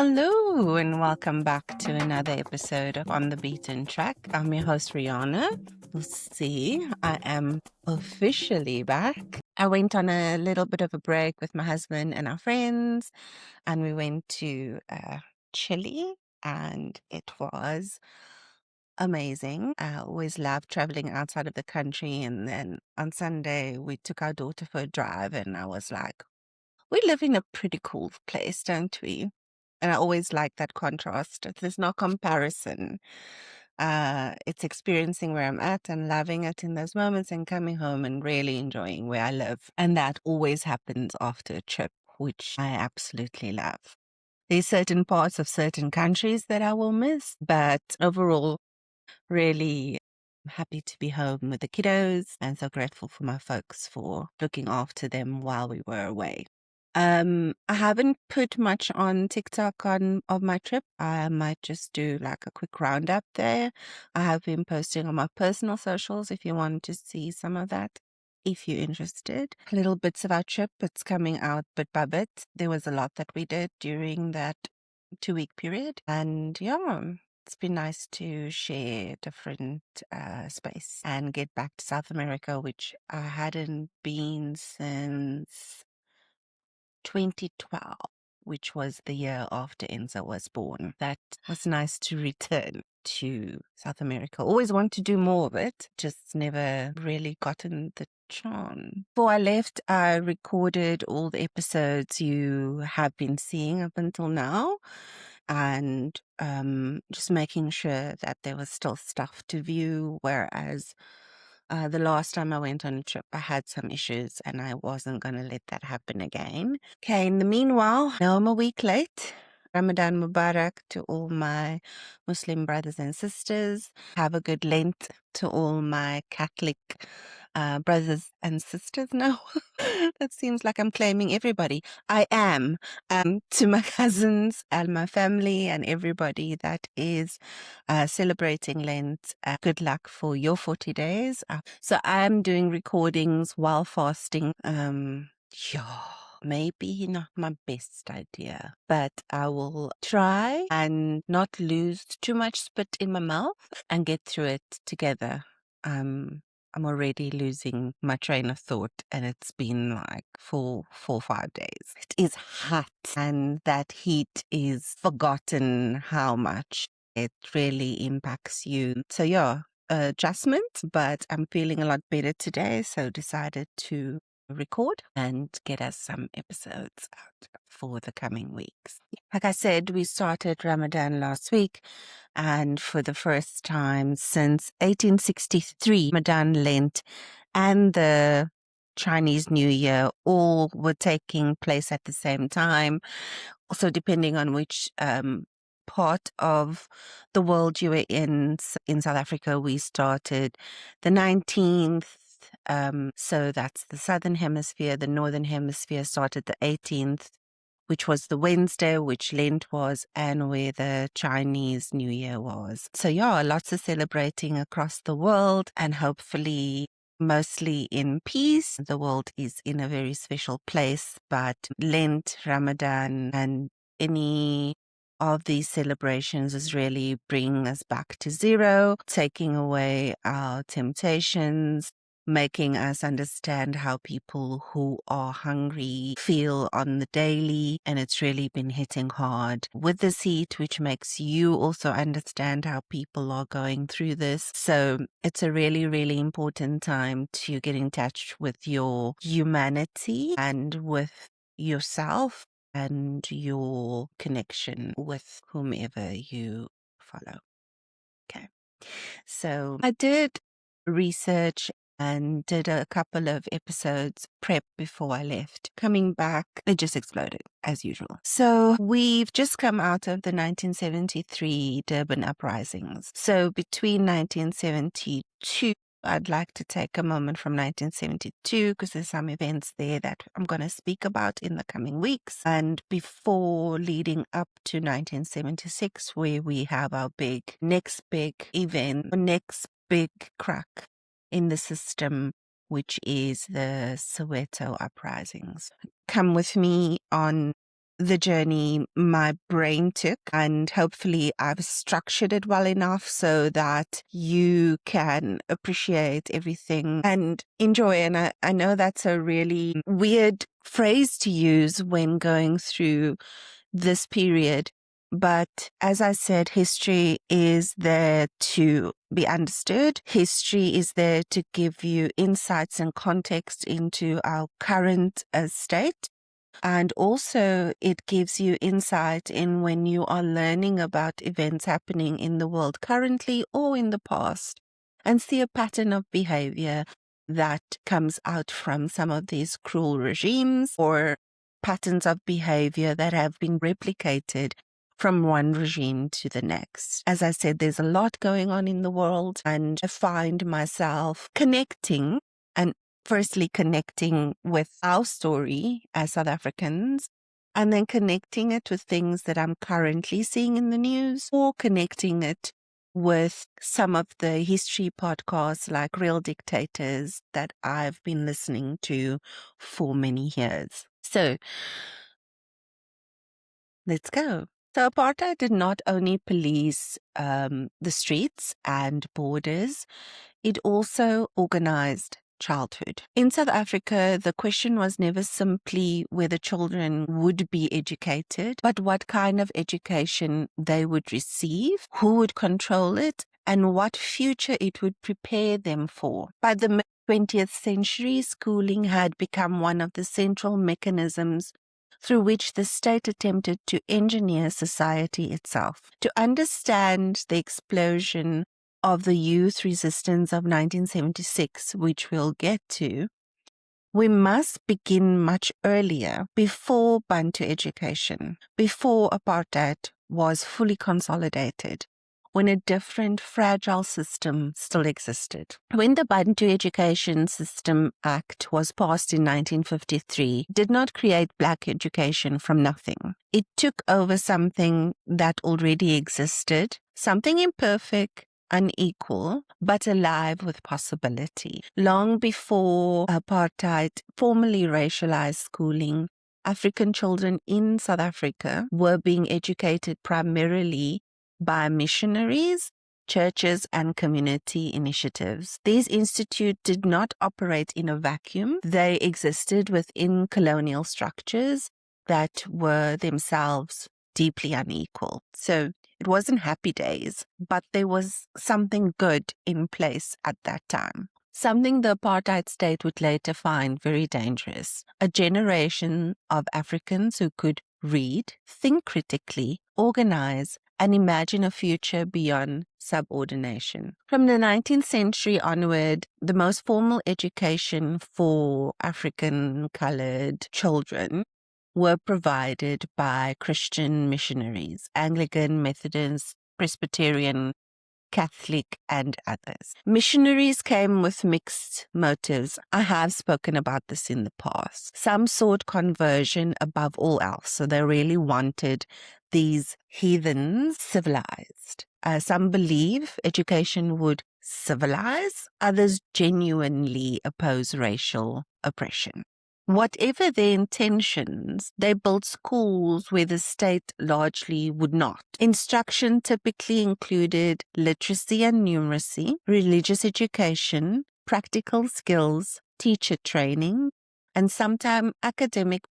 Hello and welcome back to another episode of On the Beaten Track. I'm your host Rihanna. You'll see I am officially back. I went on a little bit of a break with my husband and our friends, and we went to Chile, and it was amazing. I always love traveling outside of the country, and then on Sunday we took our daughter for a drive, and I was like, we live in a pretty cool place, don't we? And I always like that contrast. There's no comparison. It's experiencing where I'm at and loving it in those moments and coming home and really enjoying where I live. And that always happens after a trip, which I absolutely love. There's certain parts of certain countries that I will miss, but overall, really happy to be home with the kiddos and so grateful for my folks for looking after them while we were away. I haven't put much on TikTok of my trip. I might just do like a quick roundup there. I have been posting on my personal socials if you want to see some of that. If you're interested, little bits of our trip, it's coming out bit by bit. There was a lot that we did during that 2-week period. And yeah, it's been nice to share different space and get back to South America, which I hadn't been since 2012, which was the year after Enzo was born. That was nice to return to South America. Always want to do more of it, just never really gotten the chance. Before I left, I recorded all the episodes you have been seeing up until now, and just making sure that there was still stuff to view, whereas the last time I went on a trip, I had some issues and I wasn't going to let that happen again. Okay, in the meanwhile, now I'm a week late. Ramadan Mubarak to all my Muslim brothers and sisters. Have a good Lent to all my Catholic brothers and sisters now. That seems like I'm claiming everybody. I am. To my cousins and my family and everybody that is celebrating Lent. Good luck for your 40 days. So I'm doing recordings while fasting. Yeah, maybe not my best idea, but I will try and not lose too much spit in my mouth and get through it together. I'm already losing my train of thought, and it's been like 4 or 5 days. It is hot, and that heat is forgotten how much it really impacts you. So yeah, adjustment, but I'm feeling a lot better today, so decided to record and get us some episodes out for the coming weeks. Like I said, we started Ramadan last week, and for the first time since 1863, Ramadan, Lent, and the Chinese New Year all were taking place at the same time. Also, depending on which part of the world you were in South Africa, we started the 19th. So that's the Southern Hemisphere. The Northern Hemisphere started the 18th, which was the Wednesday, which Lent was, and where the Chinese New Year was. So yeah, lots of celebrating across the world, and hopefully mostly in peace. The world is in a very special place, but Lent, Ramadan, and any of these celebrations is really bringing us back to zero, taking away our temptations, making us understand how people who are hungry feel on the daily. And it's really been hitting hard with this heat, which makes you also understand how people are going through this. So it's a really, really important time to get in touch with your humanity and with yourself and your connection with whomever you follow. Okay. So I did research and did a couple of episodes prep before I left. Coming back, it just exploded as usual. So we've just come out of the 1973 Durban Uprisings. So between 1972, I'd like to take a moment from 1972 because there's some events there that I'm going to speak about in the coming weeks. And before leading up to 1976, where we have our next big event, next big crack in the system, which is the Soweto Uprisings. Come with me on the journey my brain took, and hopefully I've structured it well enough so that you can appreciate everything and enjoy. And I know that's a really weird phrase to use when going through this period. But as I said, history is there to be understood. History is there to give you insights and context into our current state. And also it gives you insight in when you are learning about events happening in the world currently or in the past, and see a pattern of behavior that comes out from some of these cruel regimes, or patterns of behavior that have been replicated from one regime to the next. As I said, there's a lot going on in the world, and I find myself connecting, and firstly connecting with our story as South Africans, and then connecting it with things that I'm currently seeing in the news, or connecting it with some of the history podcasts like Real Dictators that I've been listening to for many years. So let's go. So apartheid did not only police the streets and borders, it also organized childhood. In South Africa, the question was never simply whether children would be educated, but what kind of education they would receive, who would control it, and what future it would prepare them for. By the mid-20th century, schooling had become one of the central mechanisms through which the state attempted to engineer society itself. To understand the explosion of the youth resistance of 1976, which we'll get to, we must begin much earlier, before Bantu education, before apartheid was fully consolidated, when a different fragile system still existed. When the Bantu Education System Act was passed in 1953, it did not create black education from nothing. It took over something that already existed, something imperfect, unequal, but alive with possibility. Long before apartheid formally racialized schooling, African children in South Africa were being educated primarily by missionaries, churches, and community initiatives. These institutes did not operate in a vacuum. They existed within colonial structures that were themselves deeply unequal. So it wasn't happy days, but there was something good in place at that time. Something the apartheid state would later find very dangerous. A generation of Africans who could read, think critically, organize, and imagine a future beyond subordination. From the 19th century onward, the most formal education for African colored children were provided by Christian missionaries, Anglican, Methodist, Presbyterian, Catholic, and others. Missionaries came with mixed motives. I have spoken about this in the past. Some sought conversion above all else, so they really wanted these heathens civilized. Some believe education would civilize, others genuinely oppose racial oppression. Whatever their intentions, they built schools where the state largely would not. Instruction typically included literacy and numeracy, religious education, practical skills, teacher training, and sometimes academic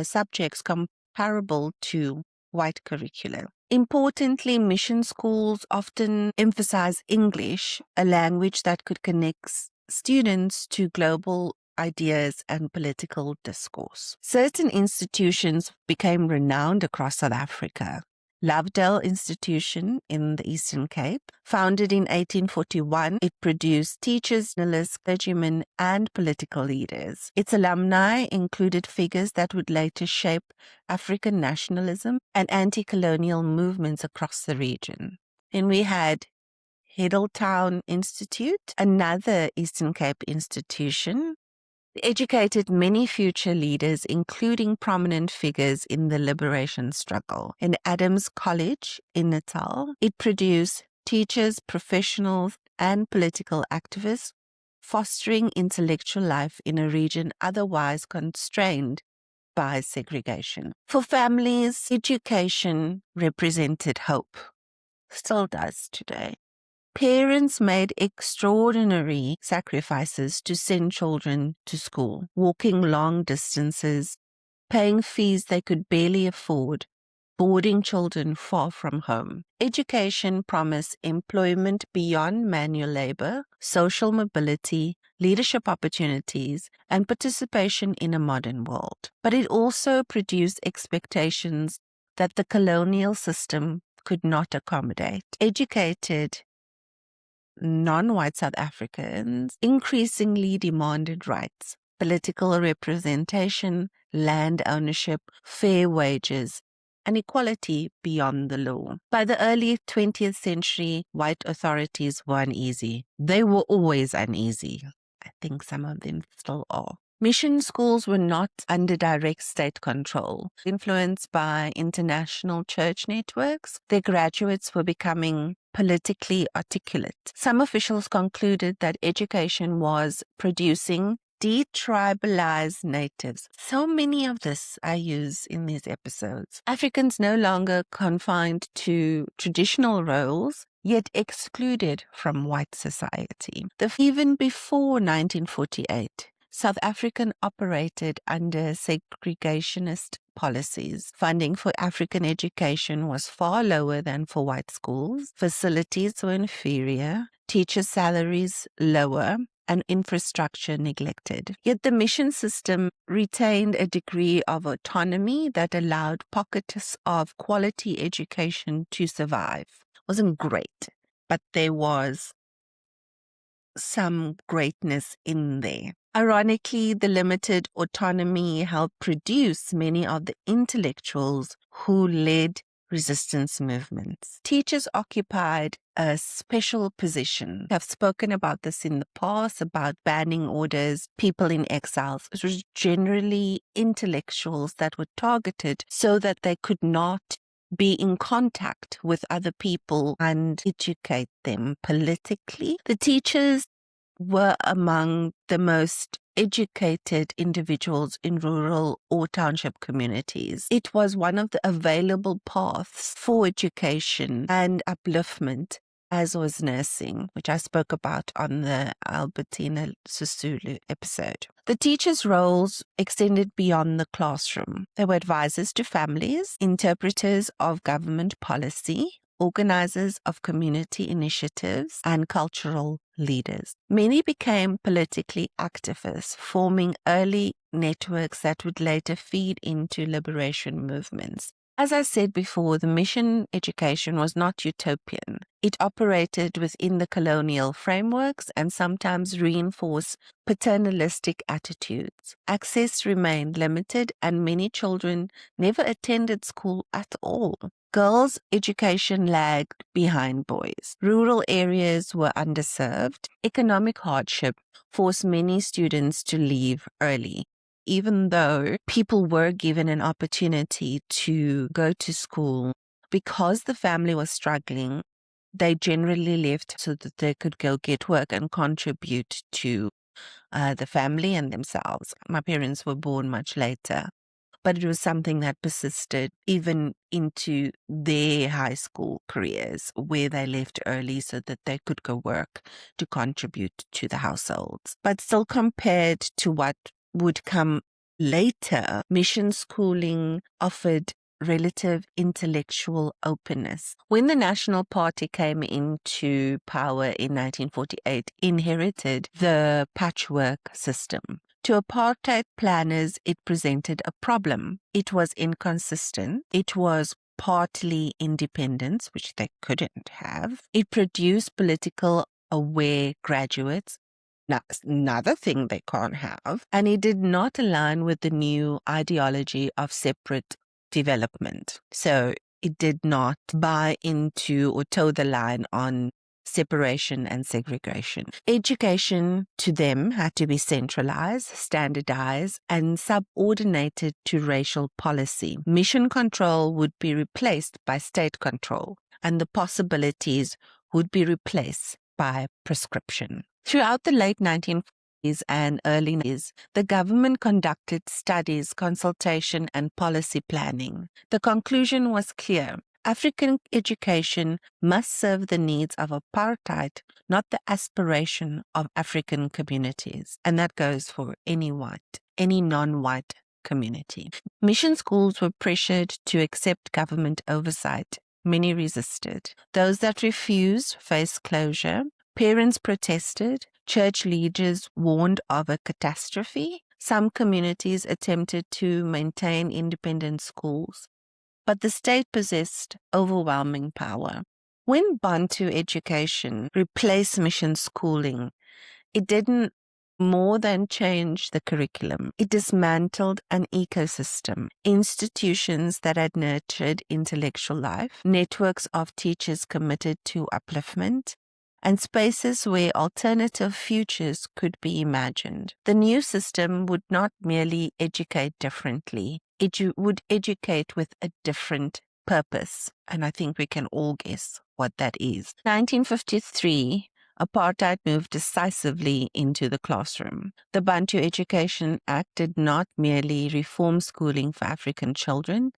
subjects comparable to white curricula. Importantly, mission schools often emphasize English, a language that could connect students to global ideas and political discourse. Certain institutions became renowned across South Africa. Lovedale Institution in the Eastern Cape, founded in 1841, it produced teachers, journalists, clergymen, and political leaders. Its alumni included figures that would later shape African nationalism and anti-colonial movements across the region. Then we had Headltown Institute, another Eastern Cape institution. It educated many future leaders, including prominent figures in the liberation struggle. In Adams College in Natal, it produced teachers, professionals, and political activists, fostering intellectual life in a region otherwise constrained by segregation. For families, education represented hope. Still does today. Parents made extraordinary sacrifices to send children to school, walking long distances, paying fees they could barely afford, boarding children far from home. Education promised employment beyond manual labor, social mobility, leadership opportunities, and participation in a modern world. But it also produced expectations that the colonial system could not accommodate. Educated non-white South Africans increasingly demanded rights, political representation, land ownership, fair wages, and equality beyond the law. By the early 20th century, white authorities were uneasy. They were always uneasy. I think some of them still are. Mission schools were not under direct state control. Influenced by international church networks, their graduates were becoming politically articulate. Some officials concluded that education was producing detribalized natives. So many of this I use in these episodes. Africans no longer confined to traditional roles, yet excluded from white society. Even before 1948, South Africa operated under segregationist policies. Funding for African education was far lower than for white schools. Facilities were inferior, teacher salaries lower, and infrastructure neglected. Yet the mission system retained a degree of autonomy that allowed pockets of quality education to survive. It wasn't great, but there was some greatness in there. Ironically, the limited autonomy helped produce many of the intellectuals who led resistance movements. Teachers occupied a special position. I've spoken about this in the past, about banning orders, people in exiles. It was generally intellectuals that were targeted so that they could not be in contact with other people and educate them politically. The teachers were among the most educated individuals in rural or township communities. It was one of the available paths for education and upliftment, as was nursing, which I spoke about on the Albertina Sisulu episode. The teachers' roles extended beyond the classroom. They were advisors to families, interpreters of government policy, organizers of community initiatives, and cultural leaders. Many became politically activists, forming early networks that would later feed into liberation movements. As I said before, the mission education was not utopian. It operated within the colonial frameworks and sometimes reinforced paternalistic attitudes. Access remained limited and many children never attended school at all. Girls' education lagged behind boys. Rural areas were underserved. Economic hardship forced many students to leave early. Even though people were given an opportunity to go to school, because the family was struggling, they generally left so that they could go get work and contribute to the family and themselves. My parents were born much later, but it was something that persisted even into their high school careers, where they left early so that they could go work to contribute to the households. But still, compared to what would come later, mission schooling offered relative intellectual openness. When the National Party came into power in 1948, inherited the patchwork system. To apartheid planners, it presented a problem. It was inconsistent. It was partly independence, which they couldn't have. It produced political aware graduates. Now, another thing they can't have. And it did not align with the new ideology of separate development. So it did not buy into or toe the line on separation and segregation. Education to them had to be centralized, standardized, and subordinated to racial policy. Mission control would be replaced by state control, and the possibilities would be replaced by prescription. Throughout the late 1940s, and early 90s, the government conducted studies, consultation, and policy planning. The conclusion was clear. African education must serve the needs of apartheid, not the aspiration of African communities. And that goes for any non-white community. Mission schools were pressured to accept government oversight. Many resisted. Those that refused faced closure. Parents protested. Church leaders warned of a catastrophe. Some communities attempted to maintain independent schools, but the state possessed overwhelming power. When Bantu education replaced mission schooling, it didn't more than change the curriculum. It dismantled an ecosystem, institutions that had nurtured intellectual life, networks of teachers committed to upliftment, and spaces where alternative futures could be imagined. The new system would not merely educate differently, it would educate with a different purpose. And I think we can all guess what that is. 1953, apartheid moved decisively into the classroom. The Bantu Education Act did not merely reform schooling for African children,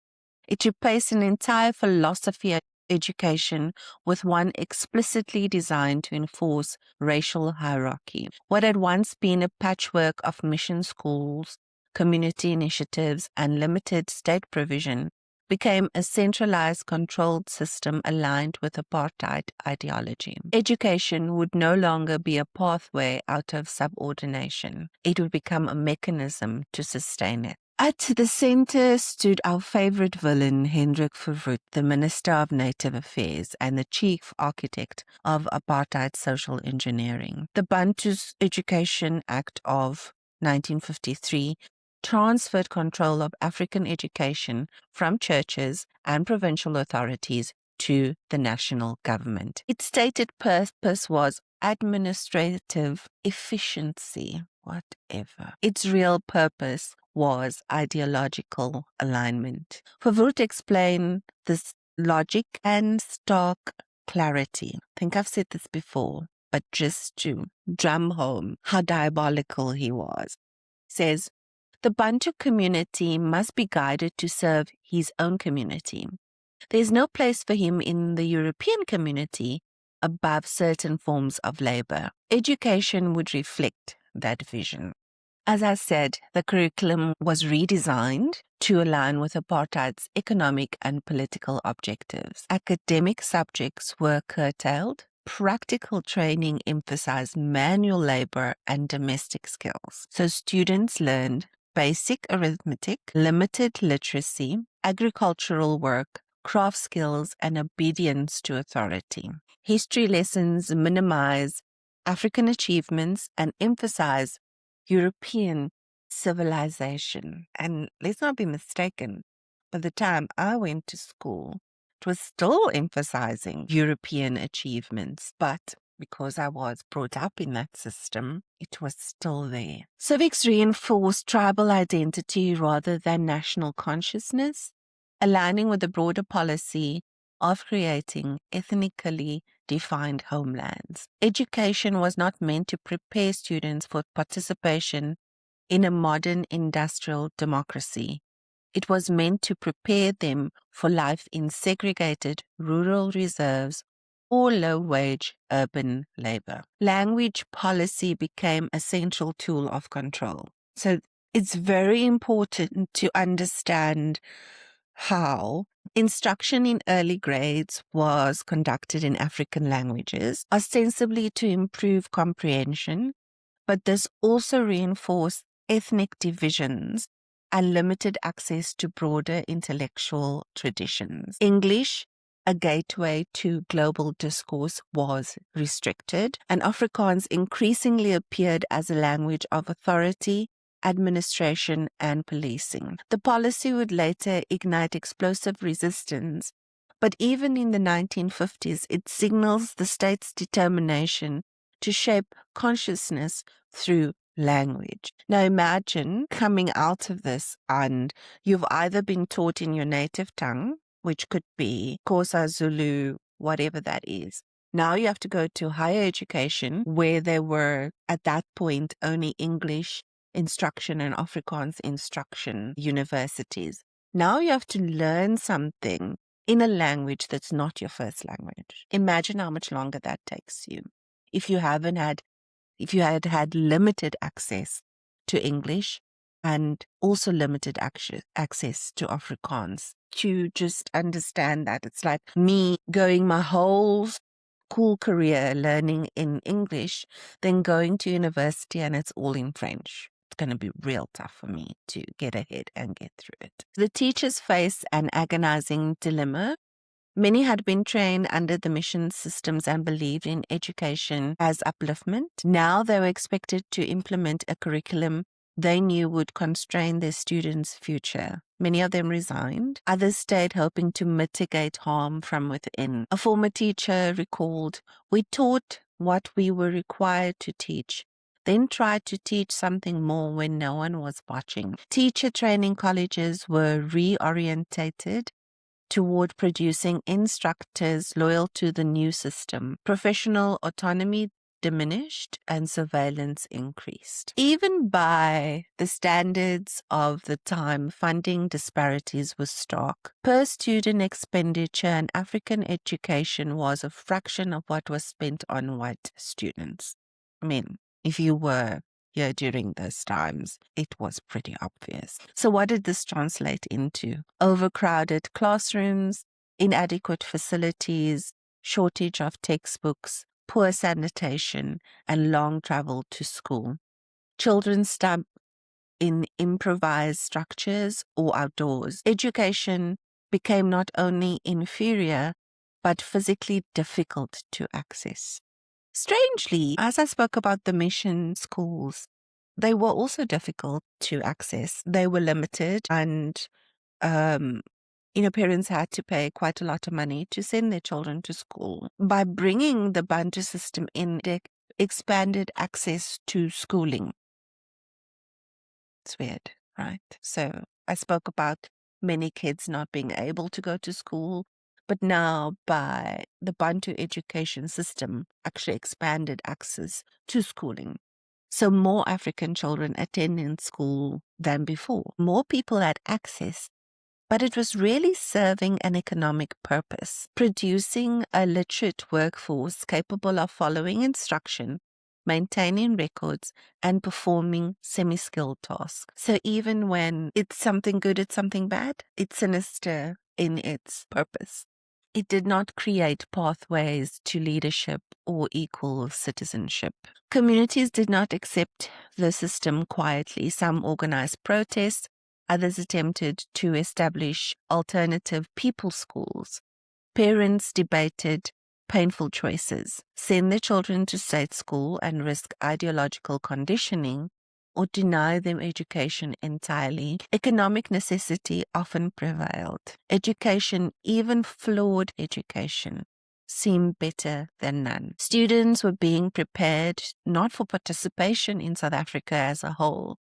it replaced an entire philosophy of education with one explicitly designed to enforce racial hierarchy. What had once been a patchwork of mission schools, community initiatives, and limited state provision became a centralized, controlled system aligned with apartheid ideology. Education would no longer be a pathway out of subordination. It would become a mechanism to sustain it. At the center stood our favorite villain, Hendrik Verwoerd, the Minister of Native Affairs and the chief architect of apartheid social engineering. The Bantu Education Act of 1953 transferred control of African education from churches and provincial authorities to the national government. Its stated purpose was administrative efficiency, whatever. Its real purpose was ideological alignment. Verwoerd explained this logic and stark clarity. I think I've said this before, but just to drum home how diabolical he was. Says, the Bantu community must be guided to serve his own community. There's no place for him in the European community above certain forms of labor. Education would reflect that vision. As I said, the curriculum was redesigned to align with apartheid's economic and political objectives. Academic subjects were curtailed. Practical training emphasized manual labor and domestic skills. So students learned basic arithmetic, limited literacy, agricultural work, craft skills, and obedience to authority. History lessons minimize African achievements and emphasize European civilization. And let's not be mistaken, by the time I went to school, it was still emphasizing European achievements, but because I was brought up in that system, it was still there. Civics reinforced tribal identity rather than national consciousness, aligning with the broader policy of creating ethnically defined homelands. Education was not meant to prepare students for participation in a modern industrial democracy. It was meant to prepare them for life in segregated rural reserves or low-wage urban labor. Language policy became a central tool of control. So it's very important to understand how instruction in early grades was conducted in African languages, ostensibly to improve comprehension, but this also reinforced ethnic divisions and limited access to broader intellectual traditions. English, a gateway to global discourse, was restricted, and Afrikaans increasingly appeared as a language of authority, administration, and policing. The policy would later ignite explosive resistance, but even in the 1950s, it signals the state's determination to shape consciousness through language. Now imagine coming out of this and you've either been taught in your native tongue, which could be Xhosa, Zulu, whatever that is, Now you have to go to higher education where there were, at that point, only English instruction and Afrikaans instruction universities. Now you have to learn something in a language that's not your first language. Imagine how much longer that takes you. If you had limited access to English and also limited access to Afrikaans, to just understand that. It's like me going my whole school career learning in English, then going to university and it's all in French. It's going to be real tough for me to get ahead and get through it. The teachers face an agonizing dilemma. Many had been trained under the mission systems and believed in education as upliftment. Now they were expected to implement a curriculum they knew would constrain their students' future. Many of them resigned. Others stayed, hoping to mitigate harm from within. A former teacher recalled, "We taught what we were required to teach, then tried to teach something more when no one was watching." Teacher training colleges were reorientated toward producing instructors loyal to the new system. Professional autonomy diminished and surveillance increased. Even by the standards of the time, funding disparities were stark. Per student expenditure in African education was a fraction of what was spent on white students. I mean, if you were here during those times, it was pretty obvious. So what did this translate into? Overcrowded classrooms, inadequate facilities, shortage of textbooks, poor sanitation, and long travel to school. Children stuck in improvised structures or outdoors. Education became not only inferior, but physically difficult to access. Strangely, as I spoke about the mission schools, they were also difficult to access. They were limited and, parents had to pay quite a lot of money to send their children to school. By bringing the Bantu system in, they expanded access to schooling. It's weird, right? So I spoke about many kids not being able to go to school, but now by the Bantu education system actually expanded access to schooling. So more African children attending school than before. More people had access, but it was really serving an economic purpose, producing a literate workforce capable of following instruction, maintaining records, and performing semi-skilled tasks. So even when it's something good, it's something bad, it's sinister in its purpose. It did not create pathways to leadership or equal citizenship. Communities did not accept the system quietly. Some organized protests, others attempted to establish alternative people schools. Parents debated painful choices: send their children to state school and risk ideological conditioning, or deny them education entirely. Economic necessity often prevailed. Education, even flawed education, seemed better than none. Students were being prepared not for participation in South Africa as a whole,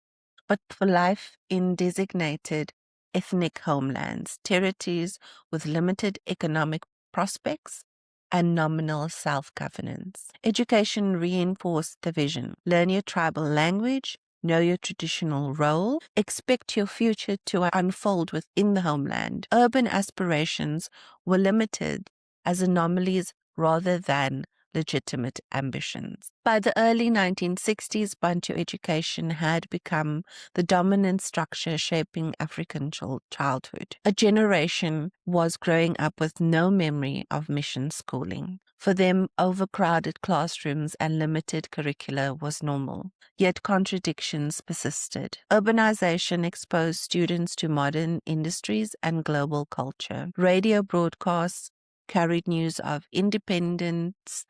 but for life in designated ethnic homelands, territories with limited economic prospects and nominal self-governance. Education reinforced the vision: learn your tribal language, know your traditional role, expect your future to unfold within the homeland. Urban aspirations were limited as anomalies rather than legitimate ambitions. By the early 1960s, Bantu education had become the dominant structure shaping African childhood. A generation was growing up with no memory of mission schooling. For them, overcrowded classrooms and limited curricula was normal. Yet contradictions persisted. Urbanization exposed students to modern industries and global culture. Radio broadcasts carried news of independence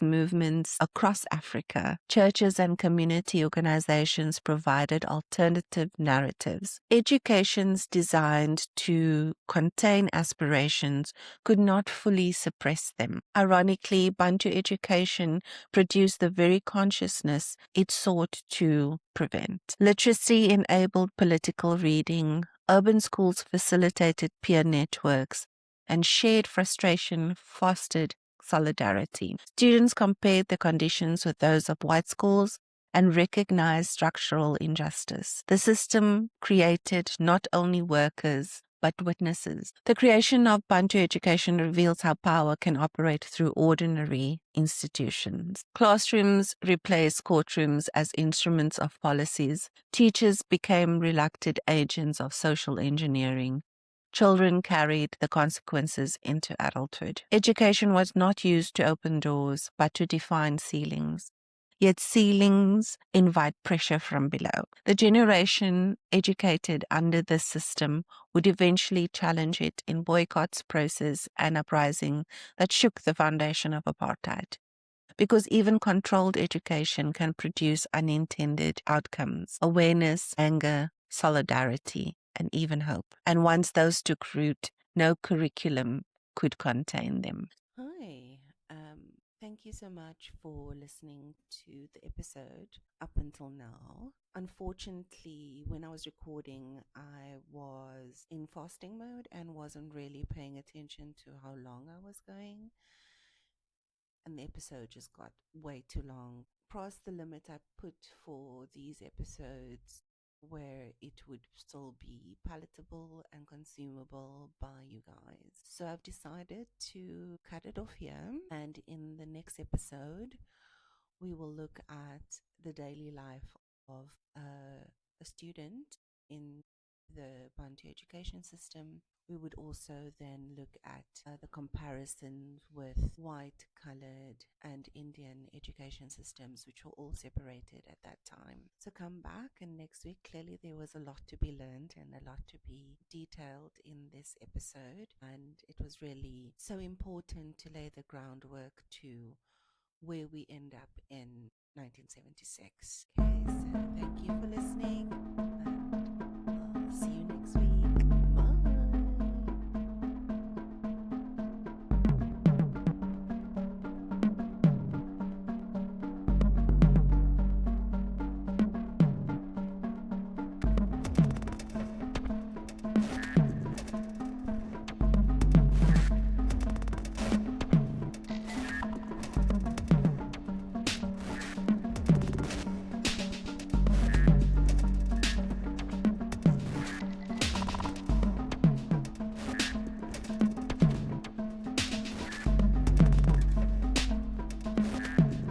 movements across Africa. Churches and community organizations provided alternative narratives. Educations designed to contain aspirations could not fully suppress them. Ironically, Bantu education produced the very consciousness it sought to prevent. Literacy enabled political reading. Urban schools facilitated peer networks, and shared frustration fostered solidarity. Students compared the conditions with those of white schools and recognized structural injustice. The system created not only workers, but witnesses. The creation of Bantu education reveals how power can operate through ordinary institutions. Classrooms replaced courtrooms as instruments of policies. Teachers became reluctant agents of social engineering. Children carried the consequences into adulthood. Education was not used to open doors, but to define ceilings. Yet ceilings invite pressure from below. The generation educated under this system would eventually challenge it in boycotts, protests, and uprising that shook the foundation of apartheid. Because even controlled education can produce unintended outcomes, awareness, anger, solidarity, and even hope. And once those took root, no curriculum could contain them. Hi. Thank you so much for listening to the episode up until now. Unfortunately, when I was recording, I was in fasting mode and wasn't really paying attention to how long I was going. And the episode just got way too long. Past the limit I put for these episodes where it would still be palatable and consumable by you guys. So I've decided to cut it off here, and in the next episode we will look at the daily life of a student in the Bantu education system. We would also then look at the comparisons with white, colored, and Indian education systems, which were all separated at that time. So come back, and next week, clearly there was a lot to be learned and a lot to be detailed in this episode. And it was really so important to lay the groundwork to where we end up in 1976. Okay, so thank you for listening.